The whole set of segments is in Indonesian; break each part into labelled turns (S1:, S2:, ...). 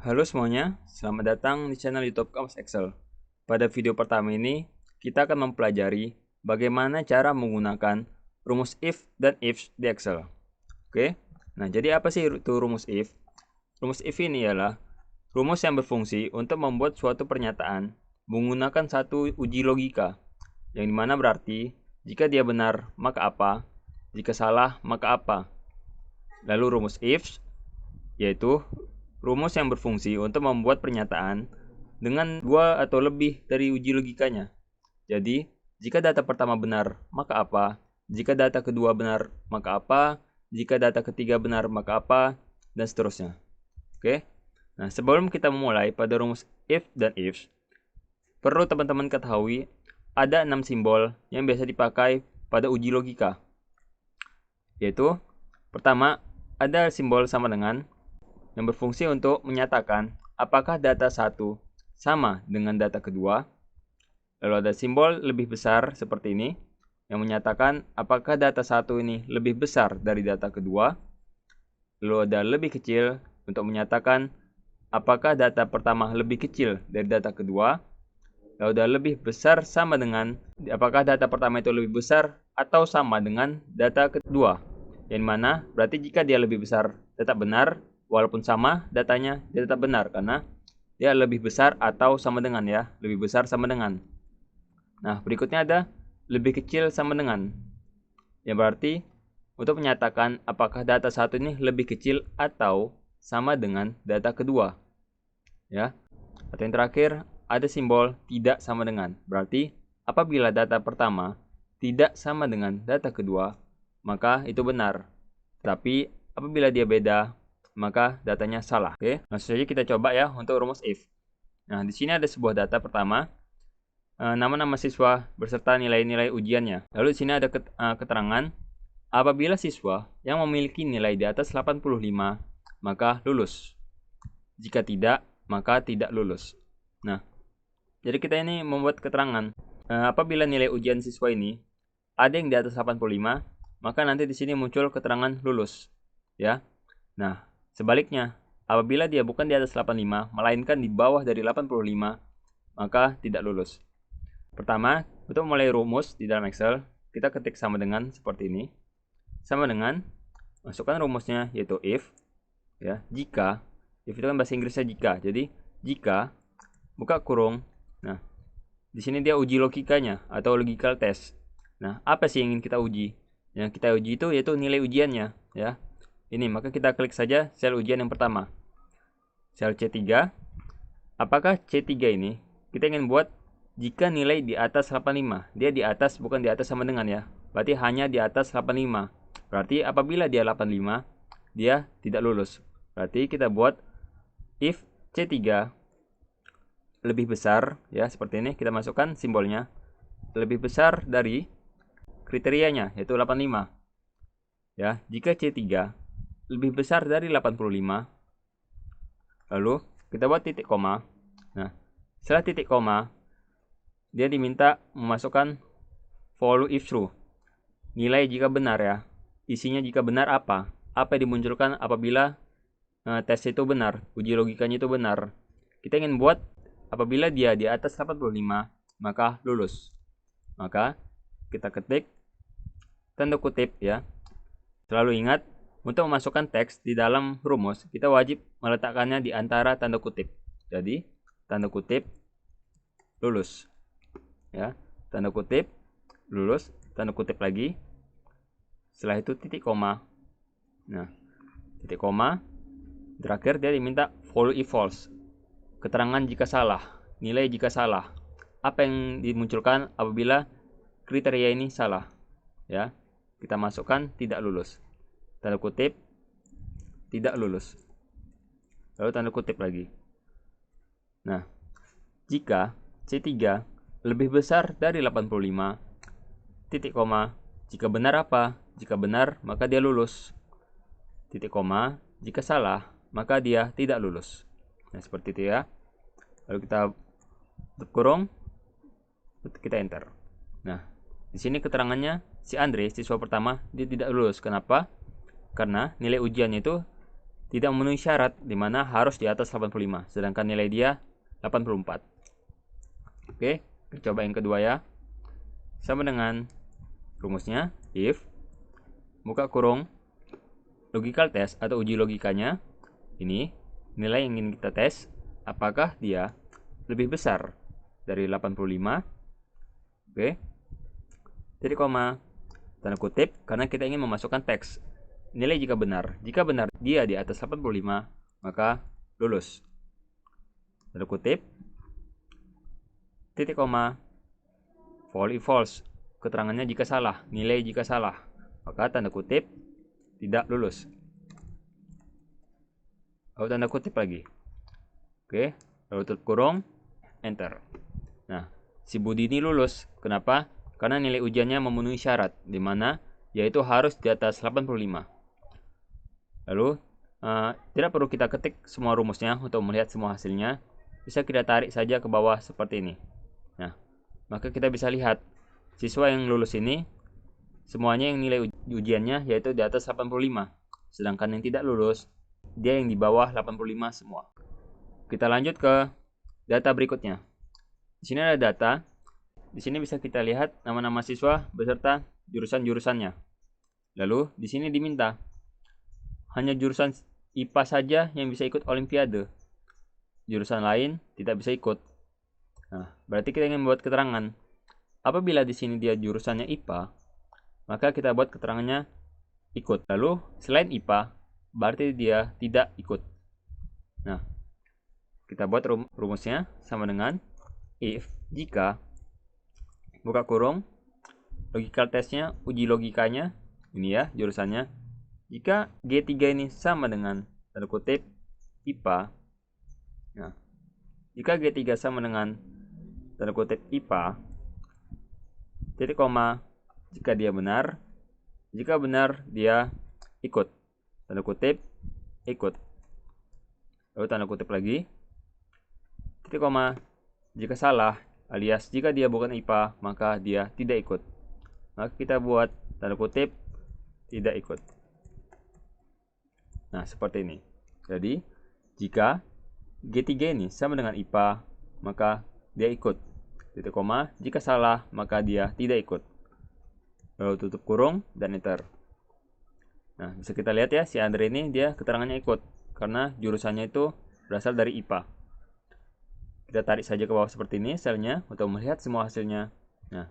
S1: Halo semuanya, selamat datang di channel YouTube Kamus Excel. Pada video pertama ini, kita akan mempelajari bagaimana cara menggunakan rumus if dan ifs di Excel. Oke, nah jadi apa sih itu rumus if? Rumus if ini ialah rumus yang berfungsi untuk membuat suatu pernyataan menggunakan satu uji logika, yang dimana berarti jika dia benar maka apa, jika salah maka apa. Lalu rumus ifs yaitu rumus yang berfungsi untuk membuat pernyataan dengan dua atau lebih dari uji logikanya. Jadi, jika data pertama benar, maka apa? Jika data kedua benar, maka apa? Jika data ketiga benar, maka apa? Dan seterusnya. Oke? Nah, sebelum kita memulai pada rumus if dan ifs, perlu teman-teman ketahui ada 6 simbol yang biasa dipakai pada uji logika. Yaitu, pertama, ada simbol sama dengan yang berfungsi untuk menyatakan apakah data 1 sama dengan data kedua. Lalu ada simbol lebih besar seperti ini yang menyatakan apakah data 1 ini lebih besar dari data kedua. Lalu ada lebih kecil untuk menyatakan apakah data pertama lebih kecil dari data kedua. Lalu ada lebih besar sama dengan apakah data pertama itu lebih besar atau sama dengan data kedua. Yang mana berarti jika dia lebih besar tetap benar, walaupun sama datanya dia tetap benar karena dia lebih besar atau sama dengan ya, lebih besar sama dengan. Nah, berikutnya ada lebih kecil sama dengan. Yang berarti untuk menyatakan apakah data satu ini lebih kecil atau sama dengan data kedua. Ya. Atau yang terakhir ada simbol tidak sama dengan. Berarti apabila data pertama tidak sama dengan data kedua, maka itu benar. Tapi apabila dia beda, maka datanya salah. Oke, langsung saja kita coba ya untuk rumus if. Nah, di sini ada sebuah data pertama, nama-nama siswa beserta nilai-nilai ujiannya. Lalu di sini ada keterangan, apabila siswa yang memiliki nilai di atas 85, maka lulus. Jika tidak, maka tidak lulus. Nah, jadi kita ini membuat keterangan, apabila nilai ujian siswa ini ada yang di atas 85, maka nanti di sini muncul keterangan lulus. Ya. Nah, sebaliknya, apabila dia bukan di atas 85, melainkan di bawah dari 85, maka tidak lulus. Pertama, untuk mulai rumus di dalam Excel, kita ketik sama dengan seperti ini. Sama dengan, masukkan rumusnya yaitu if, ya, jika, if itu kan bahasa Inggrisnya jika. Jadi, jika, buka kurung. Nah, di sini dia uji logikanya atau logical test. Nah, apa sih yang ingin kita uji? Yang kita uji itu yaitu nilai ujiannya, ya. Ini, maka kita klik saja sel ujian yang pertama. Sel C3. Apakah C3 ini kita ingin buat jika nilai di atas 85. Dia di atas, bukan di atas sama dengan ya. Berarti hanya di atas 85. Berarti apabila dia 85, dia tidak lulus. Berarti kita buat if C3 lebih besar, ya seperti ini. Kita masukkan simbolnya. Lebih besar dari kriterianya, yaitu 85. Ya, jika C3 lebih besar dari 85, lalu kita buat titik koma. Nah, setelah titik koma, dia diminta memasukkan follow if true. Nilai jika benar ya. Isinya jika benar apa? Apa yang dimunculkan apabila tes itu benar, uji logikanya itu benar. Kita ingin buat apabila dia di atas 85, maka lulus. Maka kita ketik tanda kutip ya. Selalu ingat, untuk memasukkan teks di dalam rumus, kita wajib meletakkannya di antara tanda kutip. Jadi, tanda kutip lulus. Ya, tanda kutip lulus, tanda kutip lagi. Setelah itu titik koma. Nah, titik koma. Terakhir dia diminta follow if false. Keterangan jika salah, nilai jika salah. Apa yang dimunculkan apabila kriteria ini salah? Ya, kita masukkan tidak lulus. Tanda kutip tidak lulus. Lalu tanda kutip lagi. Nah, jika C3 lebih besar dari 85, titik koma, jika benar apa? Jika benar, maka dia lulus. Titik koma, jika salah, maka dia tidak lulus. Nah, seperti itu ya. Lalu kita tutup kurung, kita enter. Nah, di sini keterangannya si Andre, siswa pertama, dia tidak lulus. Kenapa? Karena nilai ujiannya itu tidak memenuhi syarat di mana harus di atas 85, sedangkan nilai dia 84. Oke, kita coba yang kedua ya. Sama dengan rumusnya, if buka kurung logical test atau uji logikanya, ini nilai yang ingin kita tes, apakah dia lebih besar dari 85. Oke, titik koma, tanda kutip, karena kita ingin memasukkan teks. Nilai jika benar dia di atas 85, maka lulus. Tanda kutip, titik koma, false, keterangannya jika salah, nilai jika salah, maka tanda kutip, tidak lulus. Lalu tanda kutip lagi. Oke, lalu tutup kurung, enter. Nah, si Budi ini lulus. Kenapa? Karena nilai ujiannya memenuhi syarat, di mana yaitu harus di atas 85. Lalu, tidak perlu kita ketik semua rumusnya untuk melihat semua hasilnya. Bisa kita tarik saja ke bawah seperti ini. Nah, maka kita bisa lihat siswa yang lulus ini semuanya yang nilai ujiannya yaitu di atas 85. Sedangkan yang tidak lulus, dia yang di bawah 85 semua. Kita lanjut ke data berikutnya. Di sini ada data. Di sini bisa kita lihat nama-nama siswa beserta jurusan-jurusannya. Lalu di sini diminta hanya jurusan IPA saja yang bisa ikut olimpiade. Jurusan lain tidak bisa ikut. Nah, berarti kita ingin membuat keterangan. Apabila di sini dia jurusannya IPA, maka kita buat keterangannya ikut. Lalu selain IPA, berarti dia tidak ikut. Nah, kita buat rumusnya sama dengan if jika buka kurung logical testnya, uji logikanya, ini ya jurusannya. Jika G3 ini sama dengan tanda kutip IPA. Nah, jika G3 sama dengan tanda kutip IPA, titik koma, jika dia benar, jika benar dia ikut, tanda kutip ikut. Lalu tanda kutip lagi, titik koma, jika salah alias jika dia bukan IPA maka dia tidak ikut. Maka kita buat tanda kutip tidak ikut. Nah, seperti ini. Jadi, jika G3 ini sama dengan IPA, maka dia ikut. Titik koma, jika salah, maka dia tidak ikut. Lalu tutup kurung dan enter. Nah, bisa kita lihat ya, si Andre ini dia keterangannya ikut. Karena jurusannya itu berasal dari IPA. Kita tarik saja ke bawah seperti ini selnya untuk melihat semua hasilnya. Nah,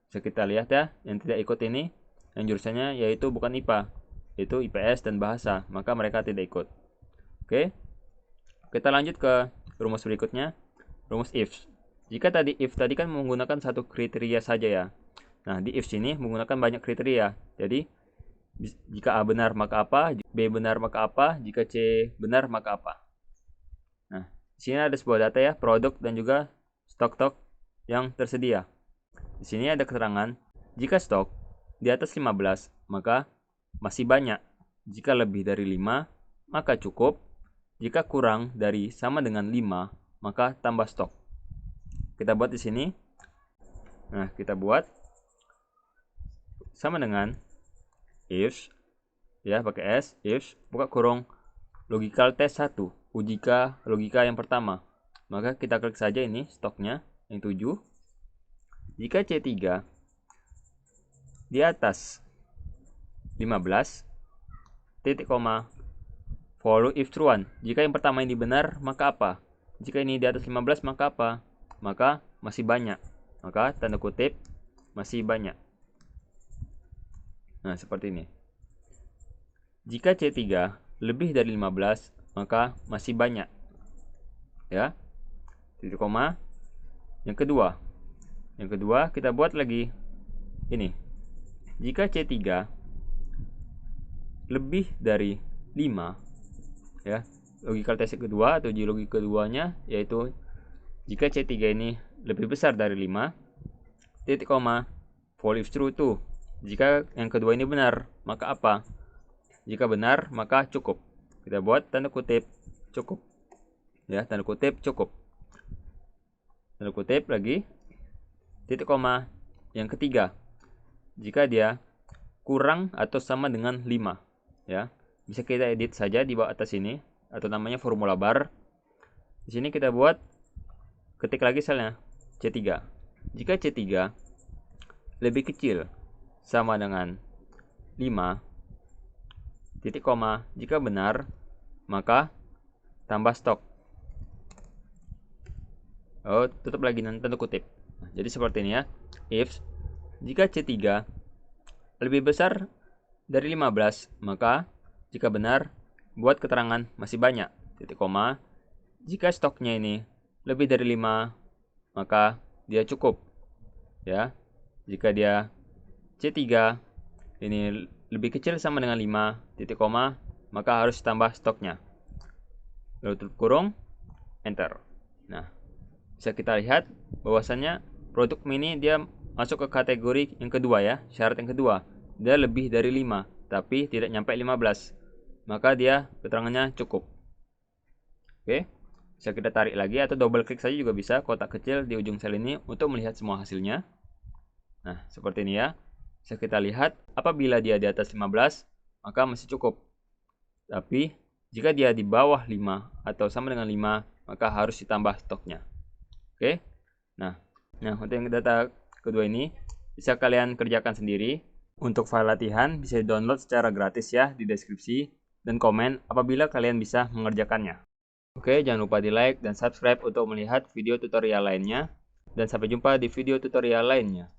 S1: bisa kita lihat ya, yang tidak ikut ini, yang jurusannya yaitu bukan IPA, yaitu IPS dan bahasa, maka mereka tidak ikut. Oke, kita lanjut ke rumus berikutnya, rumus if. Jika tadi if tadi kan menggunakan satu kriteria saja ya. Nah, di if sini menggunakan banyak kriteria. Jadi, jika A benar maka apa, B benar maka apa, jika C benar maka apa. Nah, di sini ada sebuah data ya, produk dan juga stok-stok yang tersedia. Di sini ada keterangan, jika stok di atas 15, maka masih banyak. Jika lebih dari 5, maka cukup. Jika kurang dari sama dengan 5, maka tambah stok. Kita buat di sini. Nah, kita buat sama dengan if, ya pakai S, if, buka kurung, logical test 1, uji logika yang pertama. Maka kita klik saja ini stoknya, yang 7. Jika C3 di atas 15, titik koma, follow if true one. Jika yang pertama ini benar, maka apa? Jika ini di atas 15, maka apa? Maka masih banyak. Maka tanda kutip masih banyak. Nah, seperti ini. Jika C3 lebih dari 15, maka masih banyak. Ya. Titik koma. Yang kedua. Yang kedua kita buat lagi ini. Jika C3 lebih dari 5, ya, logical test kedua atau uji logika keduanya yaitu jika C3 ini lebih besar dari 5, titik koma, fall if true 2. Jika yang kedua ini benar, maka apa? Jika benar, maka cukup. Kita buat tanda kutip cukup. Ya, tanda kutip cukup. Tanda kutip lagi, titik koma. Yang ketiga, jika dia kurang atau sama dengan 5. Ya, bisa kita edit saja di bawah atas ini, atau namanya formula bar. Di sini kita buat, ketik lagi selnya C3. Jika C3 lebih kecil sama dengan 5, titik koma, jika benar, maka tambah stok. Oh, tutup lagi dan tanda kutip. Nah, jadi seperti ini ya. If jika C3 lebih besar dari 15, maka jika benar, buat keterangan masih banyak, titik koma. Jika stoknya ini lebih dari 5, maka dia cukup. Ya. Jika dia C3 ini lebih kecil sama dengan 5, titik koma, maka harus tambah stoknya. Lalu tutup kurung, enter. Nah, bisa kita lihat bahwasannya produk mini dia masuk ke kategori yang kedua ya, syarat yang kedua. Dia lebih dari 5, tapi tidak nyampe 15. Maka dia keterangannya cukup. Oke, bisa kita tarik lagi atau double klik saja juga bisa kotak kecil di ujung sel ini untuk melihat semua hasilnya. Nah, seperti ini ya. Bisa kita lihat apabila dia di atas 15, maka masih cukup. Tapi jika dia di bawah 5 atau sama dengan 5, maka harus ditambah stoknya. Oke. Nah, untuk yang data kedua ini bisa kalian kerjakan sendiri. Untuk file latihan bisa di-download secara gratis ya di deskripsi, dan komen apabila kalian bisa mengerjakannya. Oke, jangan lupa di like dan subscribe untuk melihat video tutorial lainnya, dan sampai jumpa di video tutorial lainnya.